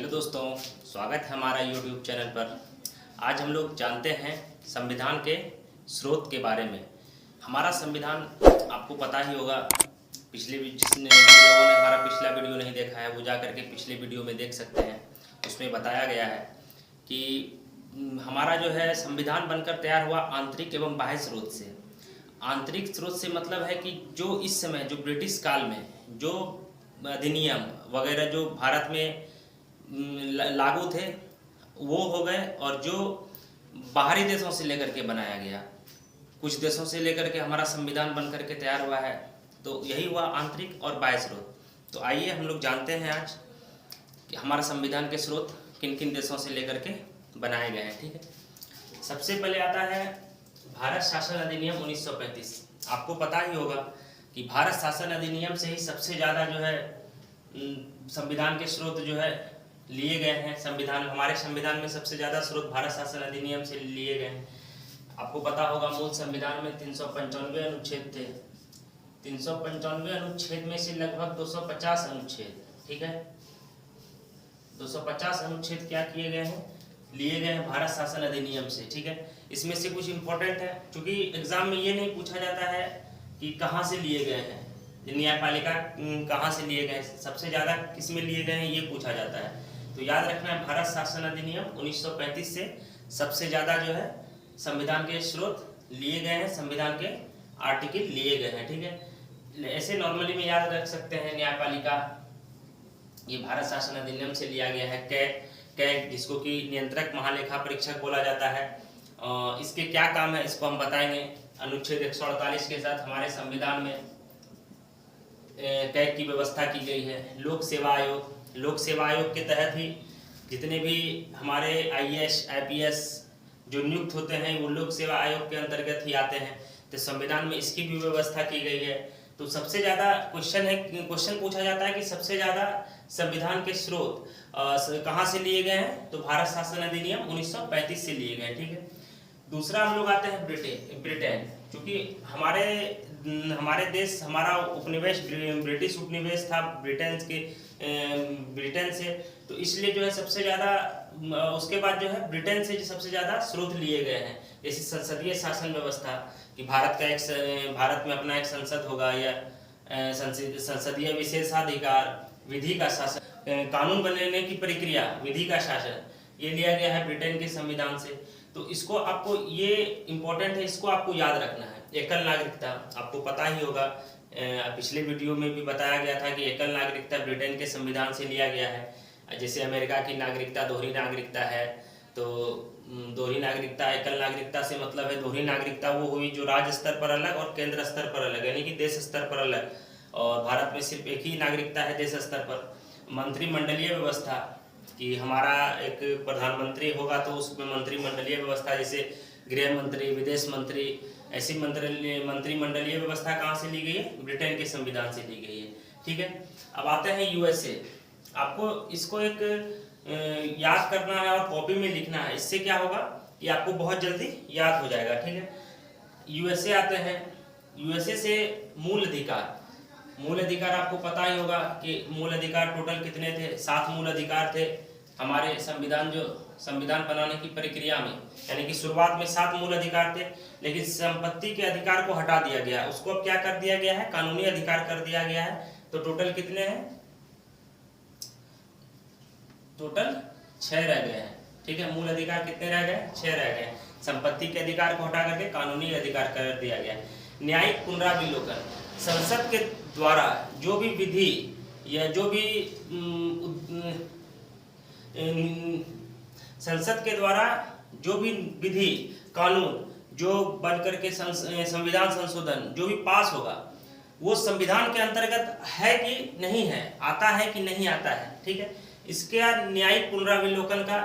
Hello दोस्तों, स्वागत है हमारा यूट्यूब चैनल पर। आज हम लोग जानते हैं संविधान के स्रोत के बारे में। हमारा संविधान आपको पता ही होगा। जिन लोगों ने हमारा पिछला वीडियो नहीं देखा है वो जा करके पिछले वीडियो में देख सकते हैं। उसमें बताया गया है कि हमारा जो है संविधान बनकर तैयार हुआ आंतरिक एवं बाह्य स्रोत से। आंतरिक स्रोत से मतलब है कि जो इस समय जो ब्रिटिश काल में जो अधिनियम वगैरह जो भारत में लागू थे वो हो गए, और जो बाहरी देशों से लेकर के बनाया गया, कुछ देशों से लेकर के हमारा संविधान बन करके तैयार हुआ है, तो यही हुआ आंतरिक और बाह्य स्रोत। तो आइए हम लोग जानते हैं आज कि हमारा संविधान के स्रोत किन किन देशों से लेकर के बनाए गए हैं। ठीक है, सबसे पहले आता है भारत शासन अधिनियम 1935। आपको पता ही होगा कि भारत शासन अधिनियम से ही सबसे ज़्यादा जो है संविधान के स्रोत जो है लिए गए हैं। हमारे संविधान में सबसे ज़्यादा स्रोत भारत शासन अधिनियम से लिए गए हैं। आपको पता होगा मूल संविधान में 395 अनुच्छेद थे। 395 अनुच्छेद में से लगभग 250 अनुच्छेद, ठीक है, 250 अनुच्छेद क्या किए गए हैं, लिए गए हैं भारत शासन अधिनियम से। ठीक है, इसमें से कुछ इंपॉर्टेंट है, क्योंकि एग्जाम में ये नहीं पूछा जाता है कि कहाँ से लिए गए हैं, न्यायपालिका कहाँ से लिए गए, सबसे ज़्यादा किस में लिए गए हैं ये पूछा जाता है। तो याद रखना है भारत शासन अधिनियम 1935 से सबसे ज़्यादा जो है संविधान के स्रोत लिए गए हैं, संविधान के आर्टिकल लिए गए हैं। ठीक है, ऐसे नॉर्मली में याद रख सकते हैं न्यायपालिका, ये भारत शासन अधिनियम से लिया गया है। कैग जिसको कि नियंत्रक महालेखा परीक्षक बोला जाता है, इसके क्या काम है इसको हम बताएंगे। अनुच्छेद 148 के साथ हमारे संविधान में कैग की व्यवस्था की गई है। लोक सेवा आयोग के तहत ही जितने भी हमारे IAS IPS जो नियुक्त होते हैं वो लोक सेवा आयोग के अंतर्गत ही आते हैं। तो संविधान में इसकी भी व्यवस्था की गई है। तो सबसे ज़्यादा क्वेश्चन पूछा जाता है कि सबसे ज़्यादा संविधान के स्रोत कहाँ से लिए गए हैं, तो भारत शासन अधिनियम 1935 से लिए गए। ठीक है, दूसरा हम लोग आते हैं ब्रिटेन। क्योंकि हमारे देश, हमारा उपनिवेश ब्रिटिश उपनिवेश था ब्रिटेन से, तो इसलिए जो है सबसे ज़्यादा उसके बाद जो है ब्रिटेन से सबसे ज़्यादा स्रोत लिए गए हैं। जैसे संसदीय शासन व्यवस्था कि भारत में अपना एक संसद होगा, या संसदीय विशेषाधिकार, विधि का शासन, कानून बनने की प्रक्रिया, विधि का शासन, ये लिया गया है ब्रिटेन के संविधान से। तो इसको आपको, ये इम्पोर्टेंट है, इसको आपको याद रखना है। एकल नागरिकता आपको पता ही होगा, पिछले वीडियो में भी बताया गया था कि एकल नागरिकता ब्रिटेन के संविधान से लिया गया है। जैसे अमेरिका की नागरिकता दोहरी नागरिकता है, तो दोहरी नागरिकता, एकल नागरिकता से मतलब है दोहरी नागरिकता वो हुई जो राज्य स्तर पर अलग और केंद्र स्तर पर अलग, यानी कि देश स्तर पर अलग, और भारत में सिर्फ एक ही नागरिकता है देश स्तर पर। मंत्रिमंडलीय व्यवस्था कि हमारा एक प्रधानमंत्री होगा तो उसमें मंत्रिमंडलीय व्यवस्था, जैसे गृह मंत्री, विदेश मंत्री, ऐसी मंत्रिमंडलीय व्यवस्था कहाँ से ली गई है, ब्रिटेन के संविधान से ली गई है। ठीक है, अब आते हैं USA। आपको इसको एक याद करना है और कॉपी में लिखना है, इससे क्या होगा कि आपको बहुत जल्दी याद हो जाएगा। ठीक है, USA आते हैं। USA से मूल अधिकार आपको पता ही होगा कि मूल अधिकार टोटल कितने थे, 7 मूल अधिकार थे हमारे संविधान बनाने की प्रक्रिया में। यानी कि शुरुआत में 7 मूल अधिकार थे, लेकिन संपत्ति के अधिकार को हटा दिया गया, उसको अब क्या कर दिया गया है, कानूनी अधिकार कर दिया गया है। तो टोटल कितने हैं, टोटल 6 रह गए हैं। ठीक है, मूल अधिकार कितने रह गए, 6 रह गए। संपत्ति के अधिकार को हटा करके कानूनी अधिकार कर दिया गया। न्यायिक पुनरावलोकन, संसद के द्वारा जो भी विधि या जो भी संसद के द्वारा जो भी विधि कानून जो बन करके संविधान संशोधन जो भी पास होगा, वो संविधान के अंतर्गत है कि नहीं है, आता है कि नहीं आता है। ठीक है, इसके न्यायिक पुनरावलोकन का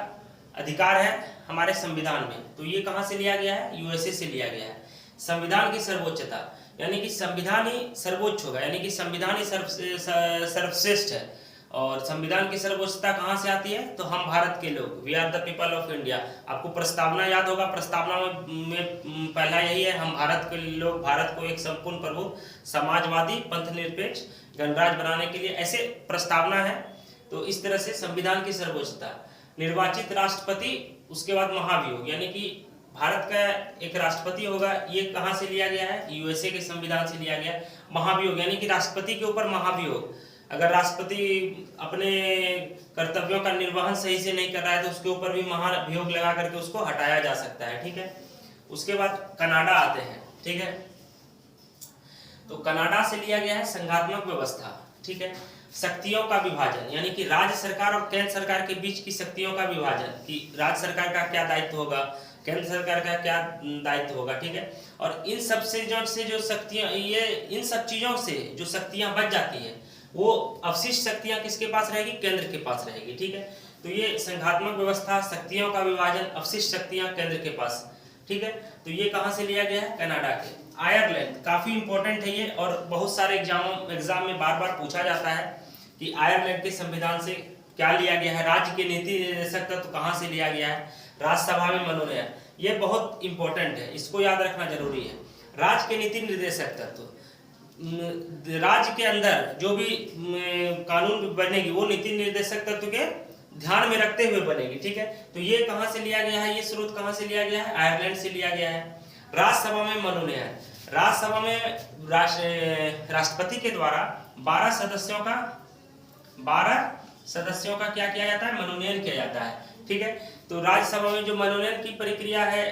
अधिकार है हमारे संविधान में। तो ये कहाँ से लिया गया है, USA से लिया गया है। संविधान की सर्वोच्चता, यानी कि संविधान ही सर्वोच्च होगा, यानी कि संविधान ही सर्वश्रेष्ठ है। और संविधान की सर्वोच्चता कहाँ से आती है, तो हम भारत के लोग, we are the people of India. आपको प्रस्तावना याद होगा, प्रस्तावना में पहला यही है, हम भारत के लोग भारत को एक संपूर्ण प्रभु समाजवादी पंथ निरपेक्ष गणराज्य बनाने के लिए, ऐसे प्रस्तावना है। तो इस तरह से संविधान की सर्वोच्चता, निर्वाचित राष्ट्रपति, उसके बाद महाभियोग, यानी कि भारत का एक राष्ट्रपति होगा, ये कहाँ से लिया गया है, यूएसए के संविधान से लिया गया। महाभियोग यानी कि राष्ट्रपति के ऊपर महाभियोग, अगर राष्ट्रपति अपने कर्तव्यों का निर्वहन सही से नहीं कर रहा है तो उसके ऊपर भी महाभियोग लगा करके उसको हटाया जा सकता है, ठीक है। उसके बाद कनाडा आते हैं, ठीक है। तो कनाडा से लिया गया है संघात्मक व्यवस्था, ठीक है। शक्तियों का विभाजन, यानी कि राज्य सरकार और केंद्र सरकार के बीच की शक्तियों का विभाजन, कि राज्य सरकार का क्या दायित्व होगा, केंद्र सरकार का क्या दायित्व होगा, ठीक है। और इन सब से जो शक्तियां, ये इन सब चीजों से जो शक्तियां बच जाती है वो अवशिष्ट शक्तियां किसके पास रहेगी, केंद्र के पास रहेगी, ठीक है। तो ये संघात्मक व्यवस्था, शक्तियों का विभाजन, अवशिष्ट शक्तियां केंद्र के पास, ठीक है। तो ये कहाँ से लिया गया है, कनाडा के। आयरलैंड काफी इंपॉर्टेंट है ये, और बहुत सारे एग्जाम में बार बार पूछा जाता है कि आयरलैंड के संविधान से क्या लिया गया है, राज्य के नीति निर्देशक तत्व कहाँ से लिया गया है, राज्यसभा में मनोनयन, ये बहुत इंपॉर्टेंट है, इसको याद रखना जरूरी है। राज्य के नीति निर्देशक तत्व, राज्य के अंदर जो भी कानून बनेगी वो नीति निर्देशक तत्व के ध्यान में रखते हुए बनेगी, ठीक है। तो ये कहाँ से लिया गया है, ये स्रोत कहाँ से लिया गया है, आयरलैंड से लिया गया है। राज्यसभा में मनोनयन, राज्यसभा में राष्ट्रपति के द्वारा 12 सदस्यों का क्या किया जाता है, मनोनयन किया जाता है, ठीक है। तो राज्यसभा में जो मनोनयन की प्रक्रिया है,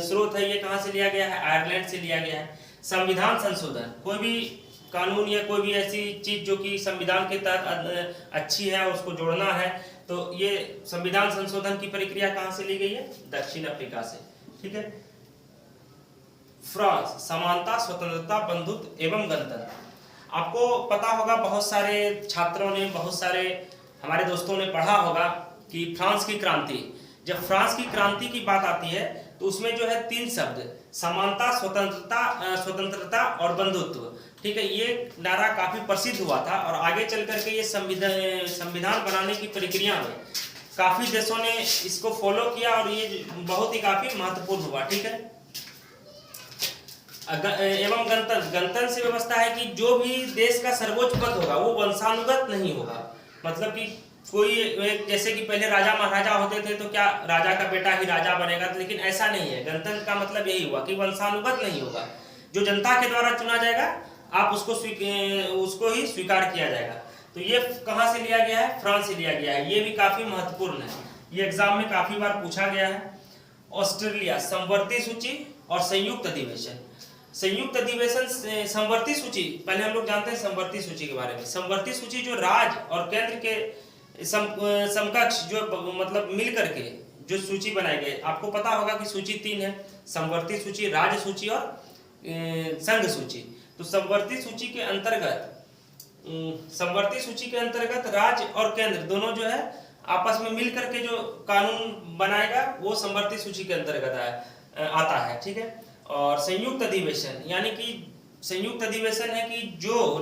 स्रोत है, ये कहाँ से लिया गया है, आयरलैंड से लिया गया है। संविधान संशोधन, कोई भी कानून या कोई भी ऐसी चीज जो कि संविधान के तहत अच्छी है उसको जोड़ना है, तो ये संविधान संशोधन की प्रक्रिया कहाँ से ली गई है, दक्षिण अफ्रीका से, ठीक है। फ्रांस, समानता, स्वतंत्रता, बंधुत्व एवं गणतंत्र। आपको पता होगा, बहुत सारे छात्रों ने, बहुत सारे हमारे दोस्तों ने पढ़ा होगा कि फ्रांस की क्रांति, जब फ्रांस की क्रांति की बात आती है तो उसमें जो है 3 शब्द, समानता, स्वतंत्रता और बंधुत्व, ठीक है। ये नारा काफी प्रसिद्ध हुआ था, और आगे चल करके ये संविधान बनाने की प्रक्रिया में काफी देशों ने इसको फॉलो किया, और ये बहुत ही काफी महत्वपूर्ण हुआ, ठीक है। एवं गणतंत्र से व्यवस्था है कि जो भी देश का सर्वोच्च पद होगा वो वंशानुगत नहीं होगा, मतलब कि कोई जैसे कि पहले राजा महाराजा होते थे तो क्या राजा का बेटा ही राजा बनेगा, लेकिन ऐसा नहीं है। गणतंत्र का मतलब यही हुआ कि वंशानुगत नहीं होगा, जो जनता के द्वारा चुना जाएगा आप उसको ही स्वीकार किया जाएगा। तो ये कहाँ से लिया गया है, फ्रांस से लिया गया है। ये भी काफी महत्वपूर्ण है, ये एग्जाम में काफी बार पूछा गया है। ऑस्ट्रेलिया, समवर्ती सूची और संयुक्त अधिवेशन। संयुक्त अधिवेशन, समवर्ती सूची, पहले हम लोग जानते हैं समवर्ती सूची के बारे में। समवर्ती सूची जो राज्य और केंद्र के समकक्ष, जो मतलब मिल करके जो सूची बनाई गई, आपको पता होगा कि सूची 3 है, समवर्ती सूची, राज्य सूची और संघ सूची। तो समवर्ती सूची के अंतर्गत राज्य और केंद्र दोनों जो है आपस में मिल करके जो कानून बनाएगा वो समवर्ती सूची के अंतर्गत आता है, ठीक है। और संयुक्त अधिवेशन, यानी कि संयुक्त अधिवेशन है कि जो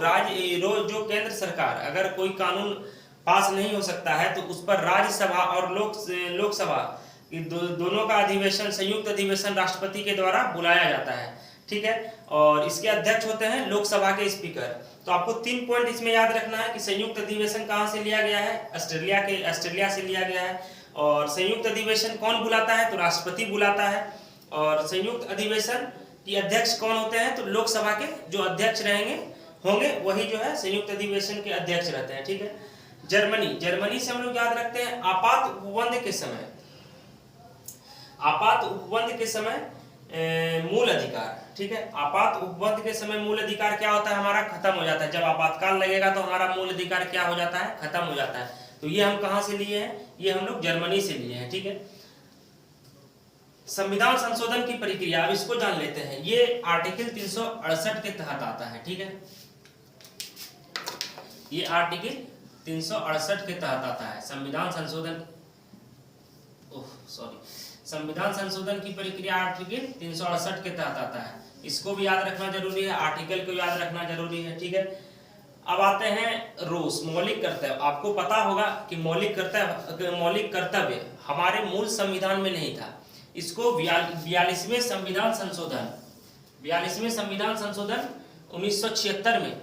केंद्र सरकार अगर कोई कानून पास नहीं हो सकता है तो उस पर राज्यसभा और लोकसभा दोनों का अधिवेशन, संयुक्त अधिवेशन राष्ट्रपति के द्वारा बुलाया जाता है, ठीक है। और इसके अध्यक्ष होते हैं लोकसभा के स्पीकर। तो आपको 3 पॉइंट इसमें याद रखना है कि संयुक्त अधिवेशन कहाँ से लिया गया है, ऑस्ट्रेलिया से लिया गया है। और संयुक्त अधिवेशन कौन बुलाता है, तो राष्ट्रपति बुलाता है। और संयुक्त अधिवेशन की अध्यक्ष कौन होते हैं, तो लोकसभा के जो अध्यक्ष होंगे वही जो है संयुक्त अधिवेशन के अध्यक्ष रहते हैं, ठीक है। जर्मनी से हम लोग याद रखते हैं आपात उपबंध के समय मूल अधिकार, ठीक है। आपात उपबंध के समय मूल अधिकार क्या होता है, हमारा खत्म हो जाता है। जब आपातकाल लगेगा तो हमारा मूल अधिकार क्या हो जाता है, खत्म हो जाता है। तो ये हम कहां से लिए हैं, ये हम लोग जर्मनी से लिए हैं, ठीक है। संविधान संशोधन की प्रक्रिया, अब इसको जान लेते हैं। ये आर्टिकल 368 के तहत आता है, ठीक है। ये आर्टिकल 368 के तहत आता है संविधान संशोधन की प्रक्रिया आर्टिकल 368 के तहत आता है। इसको भी याद रखना जरूरी है, आर्टिकल को याद रखना जरूरी है, ठीक है। अब आते हैं रूल्स, मौलिक कर्तव्य। आपको पता होगा कि मौलिक कर्तव्य हमारे मूल संविधान में नहीं था। इसको 42वें संविधान संशोधन 1976 में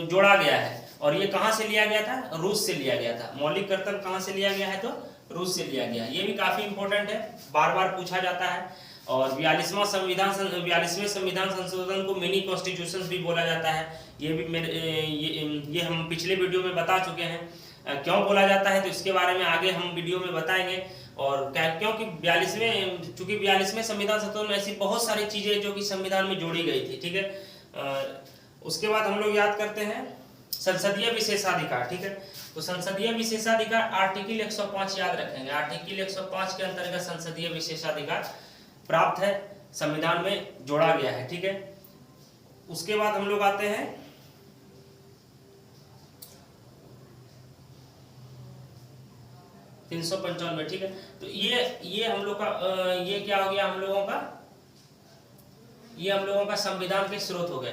जोड़ा गया है। और ये कहाँ से लिया गया था? रूस से लिया गया था। मौलिक कर्तव्य कहाँ से लिया गया है? तो रूस से लिया गया। ये भी काफी इंपॉर्टेंट है, बार बार पूछा जाता है। और 42वें संविधान संशोधन को मिनी कॉन्स्टिट्यूशन भी बोला जाता है। ये भी ये हम पिछले वीडियो में बता चुके हैं। क्यों बोला जाता है तो इसके बारे में आगे हम वीडियो में बताएंगे। और क्योंकि 42वें संविधान संशोधन में ऐसी बहुत सारी चीजें जो कि संविधान में जोड़ी गई थी, ठीक है। उसके बाद हम लोग याद करते हैं संसदीय विशेषाधिकार, ठीक है। तो संसदीय विशेषाधिकार आर्टिकल 105 याद रखेंगे। आर्टिकल 105 के अंतर्गत संसदीय विशेषाधिकार प्राप्त है, संविधान में जोड़ा गया है, ठीक है। उसके बाद हम लोग आते हैं 355 में, ठीक है। तो ये हम लोग का ये क्या हो गया हम लोगों का? ये हम लोगों का संविधान के स्रोत हो गए।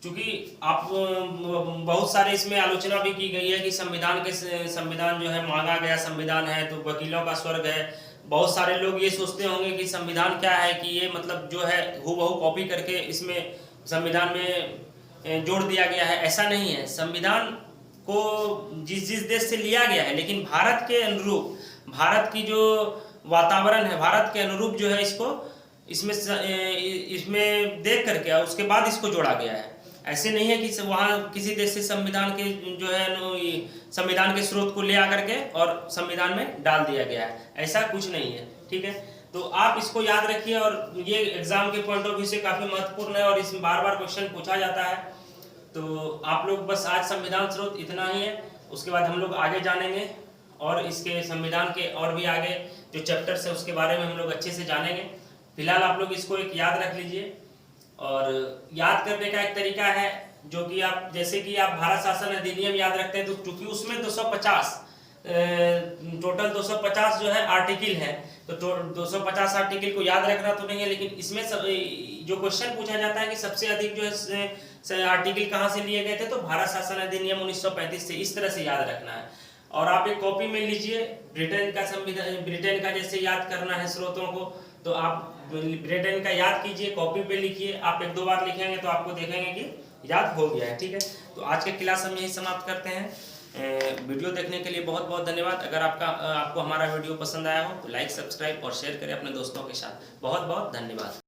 क्योंकि आप बहुत सारे इसमें आलोचना भी की गई है कि संविधान जो है मांगा गया संविधान है तो वकीलों का स्वर्ग है। बहुत सारे लोग ये सोचते होंगे कि संविधान क्या है, कि ये मतलब जो है हूबहू कॉपी करके इसमें संविधान में जोड़ दिया गया है। ऐसा नहीं है। संविधान को जिस देश से लिया गया है, लेकिन भारत के अनुरूप, भारत की जो वातावरण है, भारत के अनुरूप जो है इसमें देख करके उसके बाद इसको जोड़ा गया है। ऐसे नहीं है कि वहाँ किसी देश से संविधान के जो है संविधान के स्रोत को ले आकर के और संविधान में डाल दिया गया है, ऐसा कुछ नहीं है, ठीक है। तो आप इसको याद रखिए। और ये एग्जाम के पॉइंट ऑफ व्यू से काफी महत्वपूर्ण है और इसमें बार बार क्वेश्चन पूछा जाता है। तो आप लोग बस आज संविधान स्रोत इतना ही है। उसके बाद हम लोग आगे जानेंगे और इसके संविधान के और भी आगे जो चैप्टर्स है उसके बारे में हम लोग अच्छे से जानेंगे। फिलहाल आप लोग इसको एक याद रख लीजिए। और याद करने का एक तरीका है जो कि आप, जैसे कि आप भारत शासन अधिनियम याद रखते हैं, तो चूंकि उसमें 250 टोटल 250 जो है आर्टिकल है, तो 250 आर्टिकल को याद रखना तो नहीं है, लेकिन इसमें जो क्वेश्चन पूछा जाता है कि सबसे अधिक जो है आर्टिकल कहाँ से लिए गए थे, तो भारत शासन अधिनियम 1935 से, इस तरह से याद रखना है। और आप एक कॉपी में लीजिए ब्रिटेन का संविधान, ब्रिटेन का जैसे याद करना है स्रोतों को, तो आप ब्रिटेन का याद कीजिए, कॉपी पे लिखिए। आप 1-2 बार लिखेंगे तो आपको देखेंगे कि याद हो गया है, ठीक है। तो आज के क्लास हम यही समाप्त करते हैं। वीडियो देखने के लिए बहुत बहुत धन्यवाद। अगर आपको हमारा वीडियो पसंद आया हो तो लाइक, सब्सक्राइब और शेयर करें अपने दोस्तों के साथ। बहुत बहुत धन्यवाद।